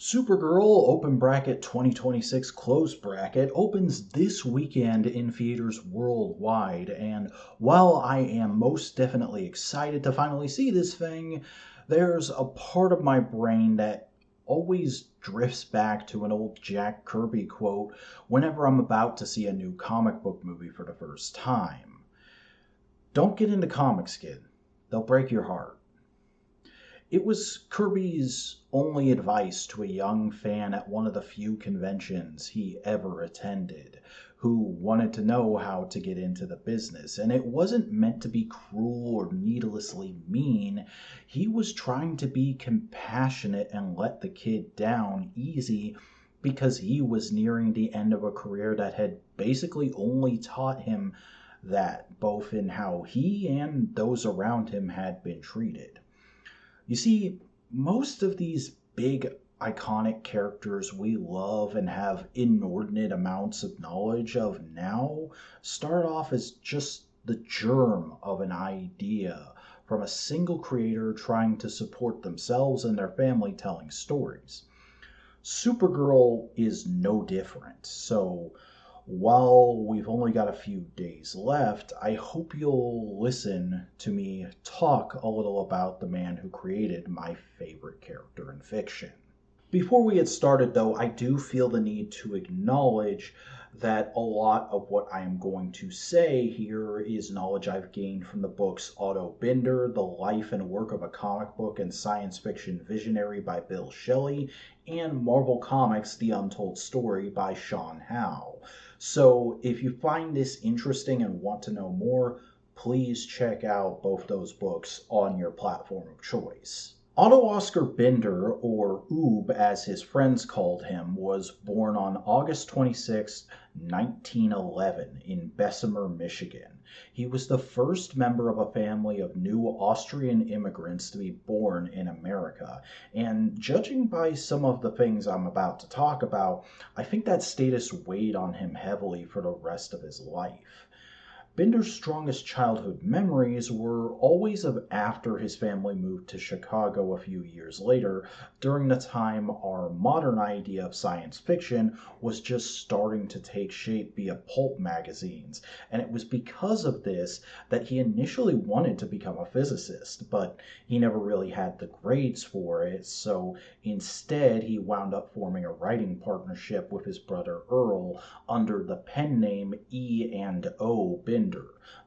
Supergirl, open bracket 2026 close bracket, opens this weekend in theaters worldwide. And while I am most definitely excited to finally see this thing, there's a part of my brain that always drifts back to an old Jack Kirby quote whenever I'm about to see a new comic book movie for the first time. Don't get into comics, kid. They'll break your heart. It was Kirby's only advice to a young fan at one of the few conventions he ever attended, who wanted to know how to get into the business. And it wasn't meant to be cruel or needlessly mean. He was trying to be compassionate and let the kid down easy because he was nearing the end of a career that had basically only taught him that, both in how he and those around him had been treated. You see, most of these big iconic characters we love and have inordinate amounts of knowledge of now start off as just the germ of an idea from a single creator trying to support themselves and their family telling stories. Supergirl is no different, so while we've only got a few days left, I hope you'll listen to me talk a little about the man who created my favorite character in fiction. Before we get started, though, I do feel the need to acknowledge that a lot of what I am going to say here is knowledge I've gained from the books Otto Binder, The Life and Work of a Comic Book and Science Fiction Visionary by Bill Shelley, and Marvel Comics' The Untold Story by Sean Howe. So if you find this interesting and want to know more, please check out both those books on your platform of choice. Otto Oscar Binder, or Oob as his friends called him, was born on August 26, 1911 in Bessemer, Michigan. He was the first member of a family of new Austrian immigrants to be born in America. And judging by some of the things I'm about to talk about, I think that status weighed on him heavily for the rest of his life. Binder's strongest childhood memories were always of after his family moved to Chicago a few years later, during the time our modern idea of science fiction was just starting to take shape via pulp magazines. And it was because of this that he initially wanted to become a physicist, but he never really had the grades for it, so instead he wound up forming a writing partnership with his brother Earl under the pen name E&O Binder,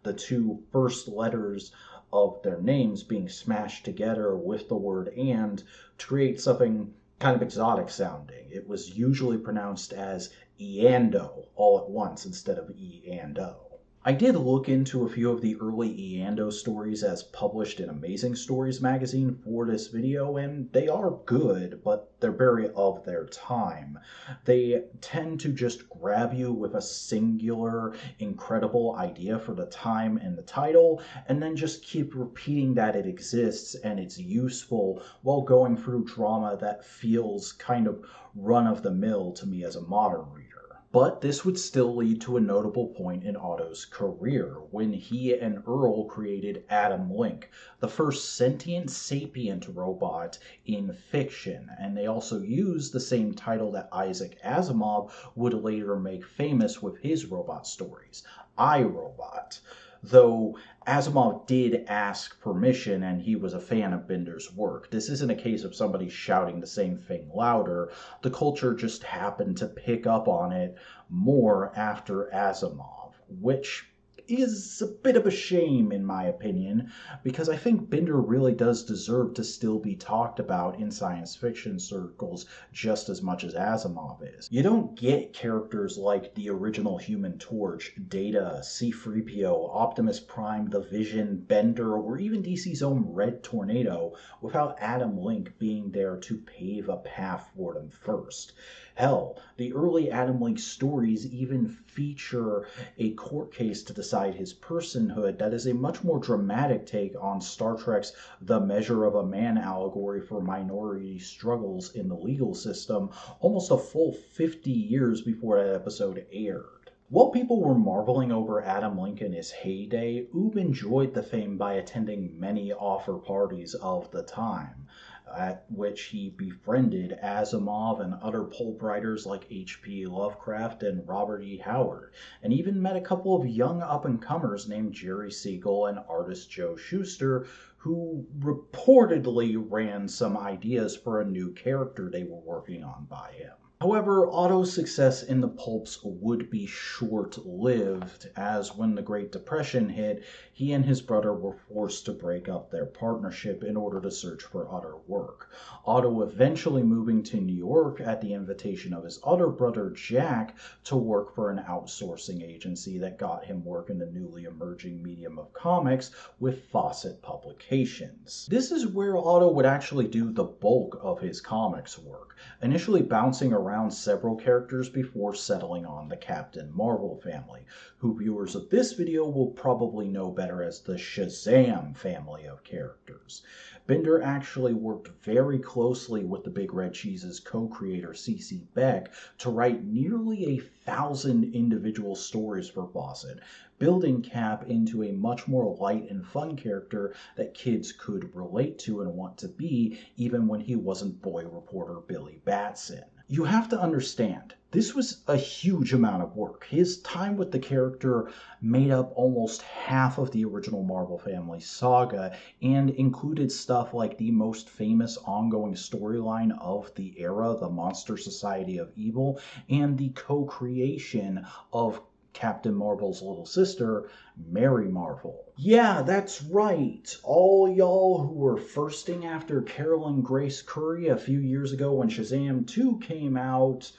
the two first letters of their names being smashed together with the word and to create something kind of exotic sounding. It was usually pronounced as Eando all at once instead of E&O. I did look into a few of the early Eando stories as published in Amazing Stories magazine for this video, and they are good, but they're very of their time. They tend to just grab you with a singular, incredible idea for the time and the title, and then just keep repeating that it exists and it's useful while going through drama that feels kind of run-of-the-mill to me as a modern reader. But this would still lead to a notable point in Otto's career, when he and Earl created Adam Link, the first sentient sapient robot in fiction, and they also used the same title that Isaac Asimov would later make famous with his robot stories, I, Robot. Though Asimov did ask permission and he was a fan of Binder's work. This isn't a case of somebody shouting the same thing louder. The culture just happened to pick up on it more after Asimov, which is a bit of a shame in my opinion, because I think Binder really does deserve to still be talked about in science fiction circles just as much as Asimov is. You don't get characters like the original Human Torch, Data, C-3PO, Optimus Prime, The Vision, Bender, or even DC's own Red Tornado without Adam Link being there to pave a path for them first. Hell, the early Adam Link stories even feature a court case to decide his personhood that is a much more dramatic take on Star Trek's The Measure of a Man allegory for minority struggles in the legal system, almost a full 50 years before that episode aired. While people were marveling over Adam Link in his heyday, Oob enjoyed the fame by attending many offer parties of the time. at which he befriended Asimov and other pulp writers like H.P. Lovecraft and Robert E. Howard, and even met a couple of young up-and-comers named Jerry Siegel and artist Joe Shuster, who reportedly ran some ideas for a new character they were working on by him. However, Otto's success in the pulps would be short-lived, as when the Great Depression hit, he and his brother were forced to break up their partnership in order to search for other work. Otto eventually moving to New York at the invitation of his other brother Jack to work for an outsourcing agency that got him work in the newly emerging medium of comics with Fawcett Publications. This is where Otto would actually do the bulk of his comics work, initially bouncing around several characters before settling on the Captain Marvel family, who viewers of this video will probably know better as the Shazam family of characters. Bender actually worked very closely with the Big Red Cheese's co-creator C.C. Beck to write nearly 1,000 individual stories for Fawcett, building Cap into a much more light and fun character that kids could relate to and want to be, even when he wasn't boy reporter Billy Batson. You have to understand, this was a huge amount of work. His time with the character made up almost half of the original Marvel Family saga and included stuff like the most famous ongoing storyline of the era, the Monster Society of Evil, and the co-creation of Captain Marvel's little sister, Mary Marvel. Yeah, that's right. All y'all who were firsting after Carolyn Grace Curry a few years ago when Shazam 2 came out,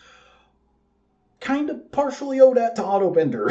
kind of partially owe that to Otto Bender.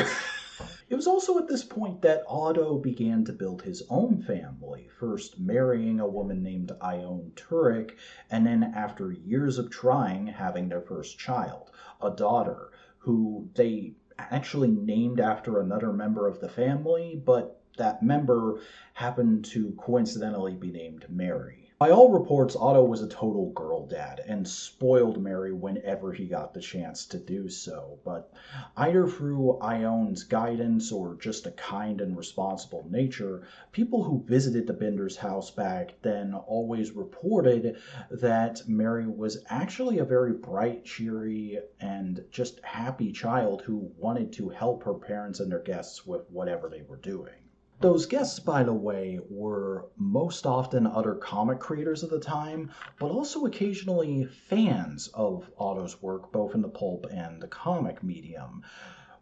It was also at this point that Otto began to build his own family, first marrying a woman named Ione Turek, and then after years of trying, having their first child, a daughter, who they actually named after another member of the family, but that member happened to coincidentally be named Mary. By all reports, Otto was a total girl dad and spoiled Mary whenever he got the chance to do so, but either through Ione's guidance or just a kind and responsible nature, people who visited the Benders' house back then always reported that Mary was actually a very bright, cheery, and just happy child who wanted to help her parents and their guests with whatever they were doing. Those guests, by the way, were most often other comic creators of the time, but also occasionally fans of Otto's work, both in the pulp and the comic medium,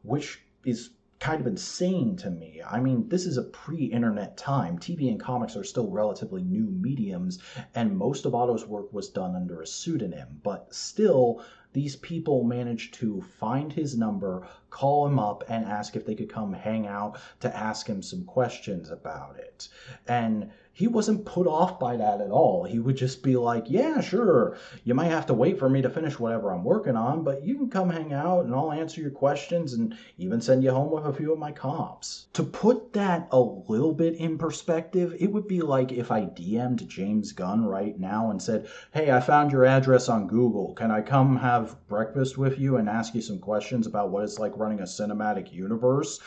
which is kind of insane to me. I mean, this is a pre-internet time. TV and comics are still relatively new mediums, and most of Otto's work was done under a pseudonym, but still, these people managed to find his number, call him up, and ask if they could come hang out to ask him some questions about it. And he wasn't put off by that at all. He would just be like, yeah, sure, you might have to wait for me to finish whatever I'm working on, but you can come hang out and I'll answer your questions and even send you home with a few of my comps. To put that a little bit in perspective, it would be like if I DM'd James Gunn right now and said, hey, I found your address on Google. Can I come have breakfast with you and ask you some questions about what it's like running a cinematic universe?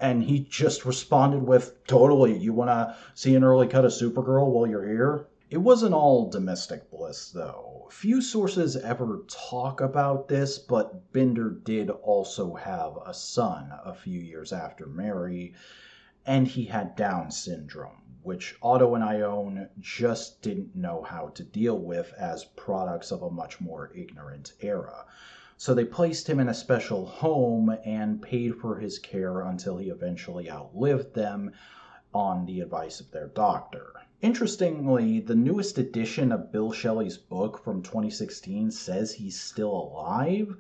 And he just responded with, totally, you want to see an early cut of Supergirl while you're here? It wasn't all domestic bliss, though. Few sources ever talk about this, but Bender did also have a son a few years after Mary, and he had Down syndrome, which Otto and Ione just didn't know how to deal with as products of a much more ignorant era. So they placed him in a special home and paid for his care until he eventually outlived them on the advice of their doctor. Interestingly, the newest edition of Bill Shelley's book from 2016 says he's still alive,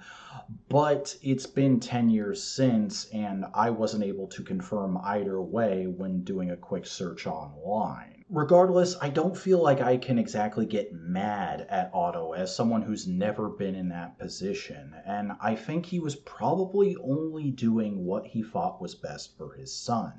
but it's been 10 years since, and I wasn't able to confirm either way when doing a quick search online. Regardless, I don't feel like I can exactly get mad at Otto as someone who's never been in that position, and I think he was probably only doing what he thought was best for his son.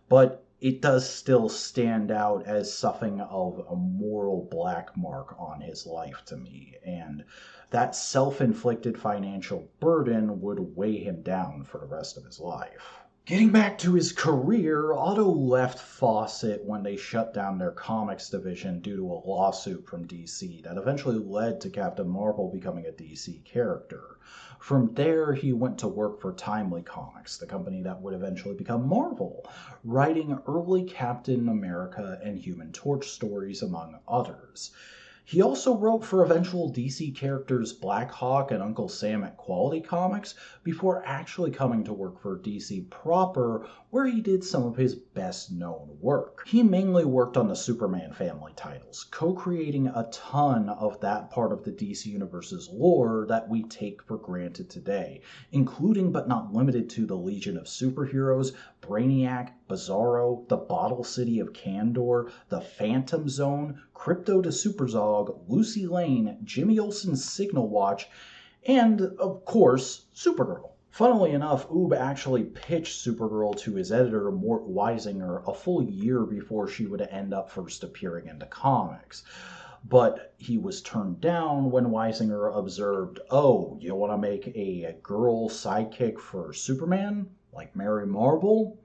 But it does still stand out as something of a moral black mark on his life to me, and that self-inflicted financial burden would weigh him down for the rest of his life. Getting back to his career, Otto left Fawcett when they shut down their comics division due to a lawsuit from DC that eventually led to Captain Marvel becoming a DC character. From there, he went to work for Timely Comics, the company that would eventually become Marvel, writing early Captain America and Human Torch stories, among others. He also wrote for eventual DC characters Black Hawk and Uncle Sam at Quality Comics before actually coming to work for DC proper, where he did some of his best known work. He mainly worked on the Superman family titles, co-creating a ton of that part of the DC Universe's lore that we take for granted today, including but not limited to the Legion of Superheroes, Brainiac, Bizarro, the Bottle City of Kandor, the Phantom Zone, Crypto to Superzog, Lucy Lane, Jimmy Olsen's Signal Watch, and, of course, Supergirl. Funnily enough, Oob actually pitched Supergirl to his editor, Mort Weisinger, a full year before she would end up first appearing in the comics. But he was turned down when Weisinger observed, "Oh, you want to make a girl sidekick for Superman? Like Mary Marvel?"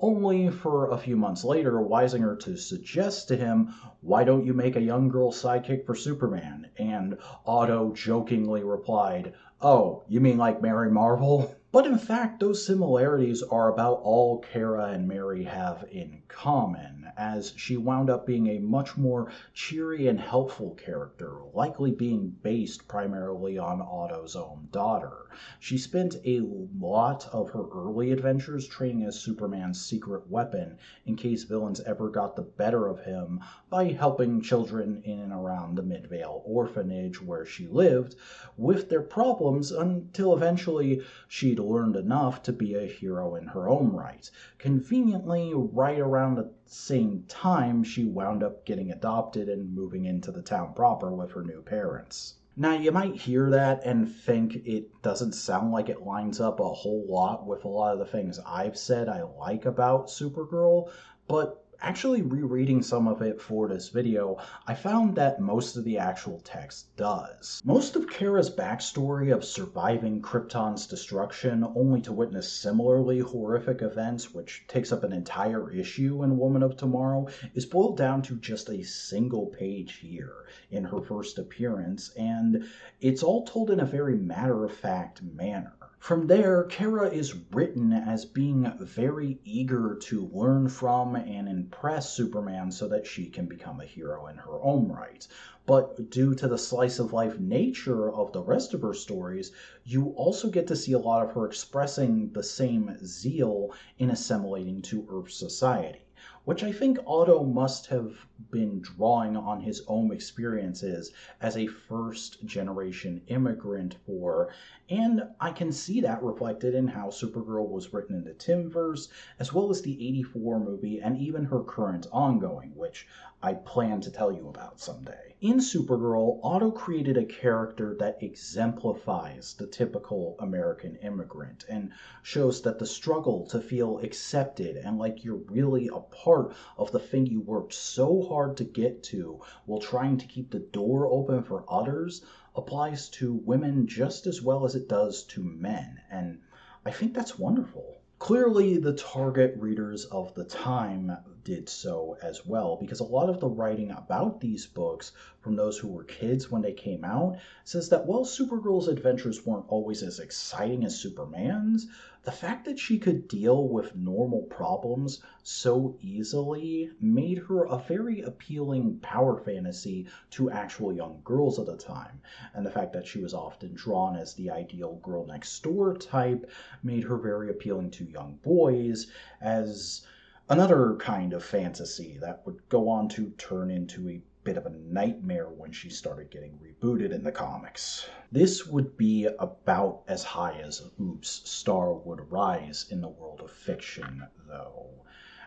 Only for a few months later, Weisinger to suggest to him, "Why don't you make a young girl sidekick for Superman?" And Otto jokingly replied, "Oh, you mean like Mary Marvel?" But in fact, those similarities are about all Kara and Mary have in common, as she wound up being a much more cheery and helpful character, likely being based primarily on Otto's own daughter. She spent a lot of her early adventures training as Superman's secret weapon in case villains ever got the better of him by helping children in and around the Midvale orphanage where she lived with their problems until eventually she'd learned enough to be a hero in her own right. Conveniently, right around the same time, she wound up getting adopted and moving into the town proper with her new parents. Now, you might hear that and think it doesn't sound like it lines up a whole lot with a lot of the things I've said I like about Supergirl, but actually rereading some of it for this video, I found that most of the actual text does. Most of Kara's backstory of surviving Krypton's destruction only to witness similarly horrific events, which takes up an entire issue in Woman of Tomorrow, is boiled down to just a single page here in her first appearance, and it's all told in a very matter-of-fact manner. From there, Kara is written as being very eager to learn from and impress Superman so that she can become a hero in her own right. But due to the slice of life nature of the rest of her stories, you also get to see a lot of her expressing the same zeal in assimilating to Earth society, which I think Otto must have been drawing on his own experiences as a first-generation immigrant for, and I can see that reflected in how Supergirl was written in the Timverse, as well as the '84 movie, and even her current ongoing, which I plan to tell you about someday. In Supergirl, Otto created a character that exemplifies the typical American immigrant and shows that the struggle to feel accepted and like you're really a part of the thing you worked so hard to get to while trying to keep the door open for others applies to women just as well as it does to men, and I think that's wonderful. Clearly, the target readers of the time did so as well, because a lot of the writing about these books from those who were kids when they came out says that while Supergirl's adventures weren't always as exciting as Superman's, the fact that she could deal with normal problems so easily made her a very appealing power fantasy to actual young girls at the time. And the fact that she was often drawn as the ideal girl next door type made her very appealing to young boys as another kind of fantasy that would go on to turn into a bit of a nightmare when she started getting rebooted in the comics. This would be about as high as Oop's star would rise in the world of fiction, though,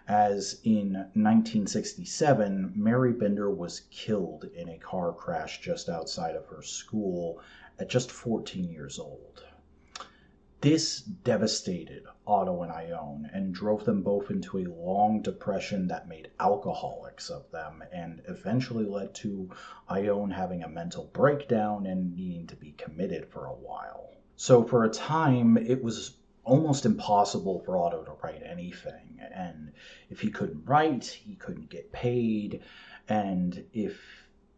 as in 1967, Mary Bender was killed in a car crash just outside of her school at just 14 years old. This devastated Otto and Ione and drove them both into a long depression that made alcoholics of them and eventually led to Ione having a mental breakdown and needing to be committed for a while. So for a time, it was almost impossible for Otto to write anything. And if he couldn't write, he couldn't get paid. And if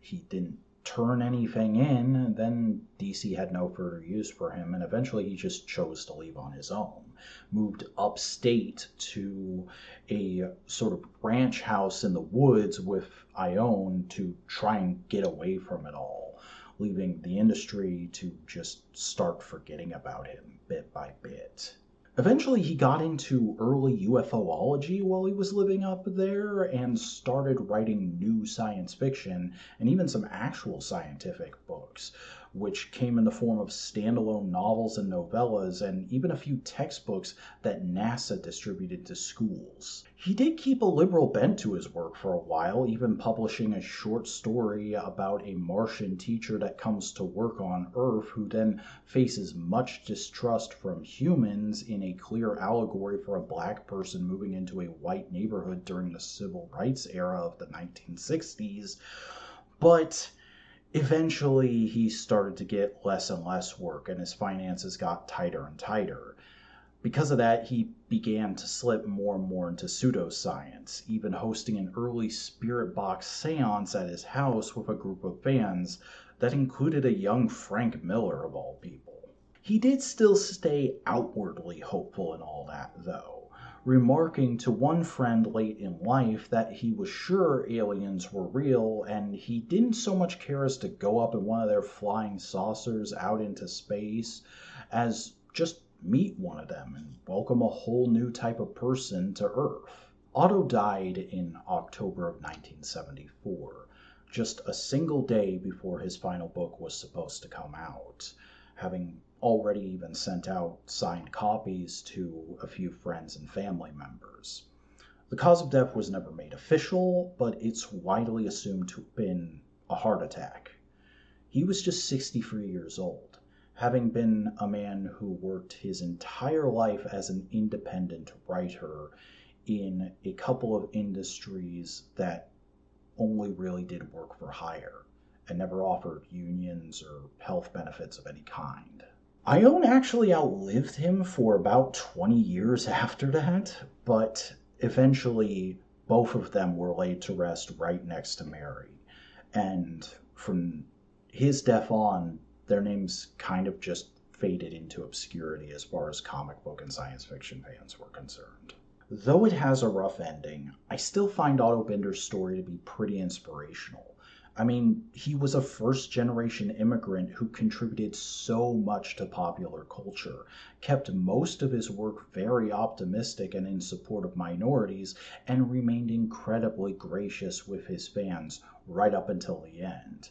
he didn't turn anything in, then DC had no further use for him. And eventually he just chose to leave on his own. Moved upstate to a sort of ranch house in the woods with Ione to try and get away from it all, leaving the industry to just start forgetting about him bit by bit. Eventually, he got into early UFOlogy while he was living up there and started writing new science fiction and even some actual scientific books, which came in the form of standalone novels and novellas and even a few textbooks that NASA distributed to schools. He did keep a liberal bent to his work for a while, even publishing a short story about a Martian teacher that comes to work on Earth who then faces much distrust from humans in a clear allegory for a black person moving into a white neighborhood during the civil rights era of the 1960s. But eventually he started to get less and less work and his finances got tighter and tighter. Because of that, he began to slip more and more into pseudoscience, even hosting an early spirit box seance at his house with a group of fans that included a young Frank Miller of all people. He did still stay outwardly hopeful in all that, though, remarking to one friend late in life that he was sure aliens were real and he didn't so much care as to go up in one of their flying saucers out into space as just meet one of them and welcome a whole new type of person to Earth. Otto died in October of 1974, just a single day before his final book was supposed to come out, having already even sent out signed copies to a few friends and family members. The cause of death was never made official, but it's widely assumed to have been a heart attack. He was just 63 years old, having been a man who worked his entire life as an independent writer in a couple of industries that only really did work for hire and never offered unions or health benefits of any kind. Ione actually outlived him for about 20 years after that, but eventually both of them were laid to rest right next to Mary. And from his death on, their names kind of just faded into obscurity as far as comic book and science fiction fans were concerned. Though it has a rough ending, I still find Otto Binder's story to be pretty inspirational. I mean, he was a first-generation immigrant who contributed so much to popular culture, kept most of his work very optimistic and in support of minorities, and remained incredibly gracious with his fans right up until the end.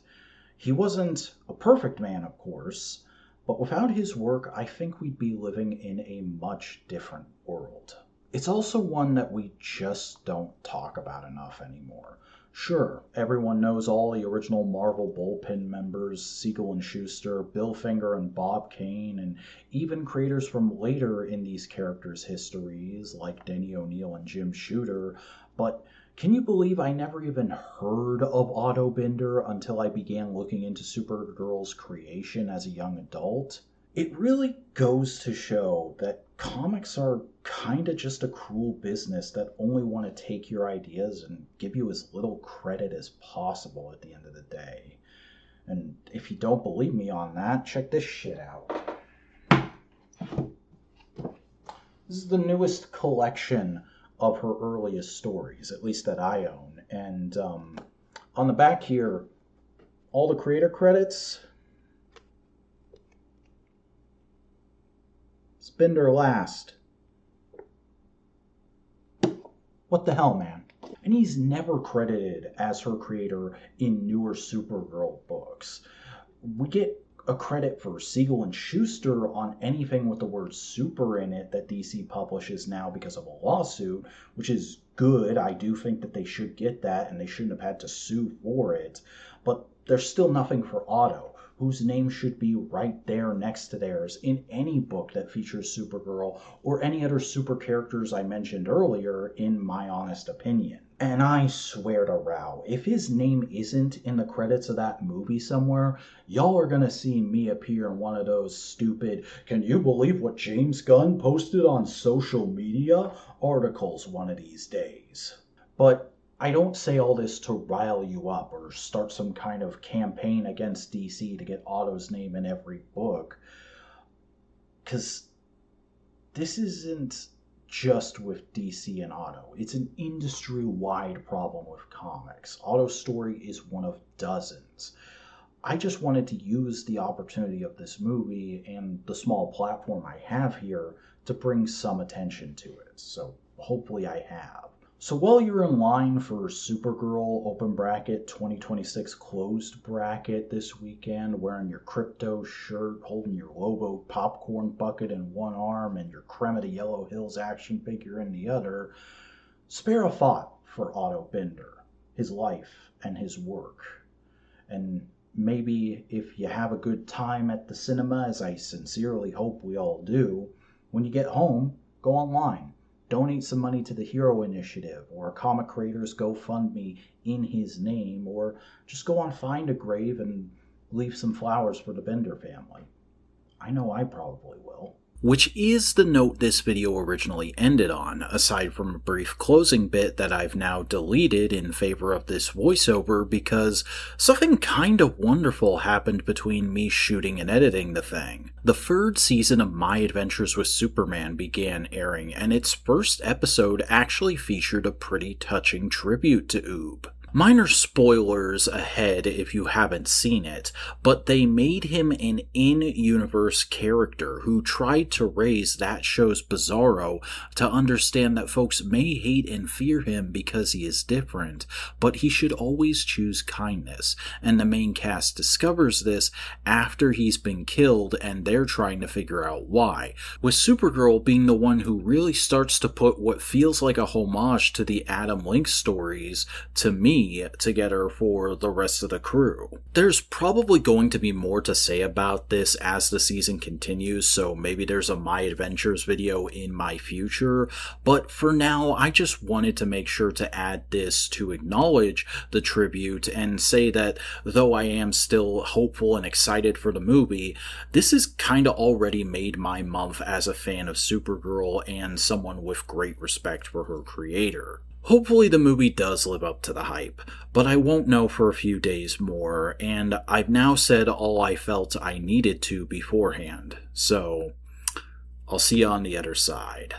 He wasn't a perfect man, of course, but without his work, I think we'd be living in a much different world. It's also one that we just don't talk about enough anymore. Sure, everyone knows all the original Marvel Bullpen members, Siegel and Schuster, Bill Finger and Bob Kane, and even creators from later in these characters' histories like Denny O'Neil and Jim Shooter, but can you believe I never even heard of Otto Binder until I began looking into Supergirl's creation as a young adult? It really goes to show that comics are kinda just a cruel business that only want to take your ideas and give you as little credit as possible at the end of the day. And if you don't believe me on that, check this shit out. This is the newest collection of her earliest stories, at least that I own. And on the back here, all the creator credits. Binder last. What the hell, man? And he's never credited as her creator in newer Supergirl books. We get a credit for Siegel and Schuster on anything with the word super in it that DC publishes now because of a lawsuit, which is good. I do think that they should get that and they shouldn't have had to sue for it. But there's still nothing for Otto, whose name should be right there next to theirs in any book that features Supergirl or any other super characters I mentioned earlier, in my honest opinion. And I swear to Rao, if his name isn't in the credits of that movie somewhere, y'all are gonna see me appear in one of those stupid, "can you believe what James Gunn posted on social media?" articles one of these days. But I don't say all this to rile you up or start some kind of campaign against DC to get Otto's name in every book, because this isn't just with DC and Otto. It's an industry-wide problem with comics. Otto's story is one of dozens. I just wanted to use the opportunity of this movie and the small platform I have here to bring some attention to it. So hopefully I have. So while you're in line for Supergirl open bracket 2026 closed bracket this weekend, wearing your crypto shirt, holding your Lobo popcorn bucket in one arm and your Creme of the Yellow Hills action figure in the other, spare a thought for Otto Bender, his life and his work. And maybe if you have a good time at the cinema, as I sincerely hope we all do, when you get home, go online. Donate some money to the Hero Initiative or Comic Creators GoFundMe in his name, or just go on Find a Grave and leave some flowers for the Bender family. I know I probably will. Which is the note this video originally ended on, aside from a brief closing bit that I've now deleted in favor of this voiceover because something kinda wonderful happened between me shooting and editing the thing. The third season of My Adventures with Superman began airing, and its first episode actually featured a pretty touching tribute to Oob. Minor spoilers ahead if you haven't seen it, but they made him an in-universe character who tried to raise that show's Bizarro to understand that folks may hate and fear him because he is different, but he should always choose kindness, and the main cast discovers this after he's been killed and they're trying to figure out why, with Supergirl being the one who really starts to put what feels like a homage to the Adam Link stories to me together for the rest of the crew. There's probably going to be more to say about this as the season continues, so maybe there's a My Adventures video in my future, but for now I just wanted to make sure to add this to acknowledge the tribute and say that though I am still hopeful and excited for the movie, this has kinda already made my month as a fan of Supergirl and someone with great respect for her creator. Hopefully the movie does live up to the hype, but I won't know for a few days more, and I've now said all I felt I needed to beforehand, so I'll see you on the other side.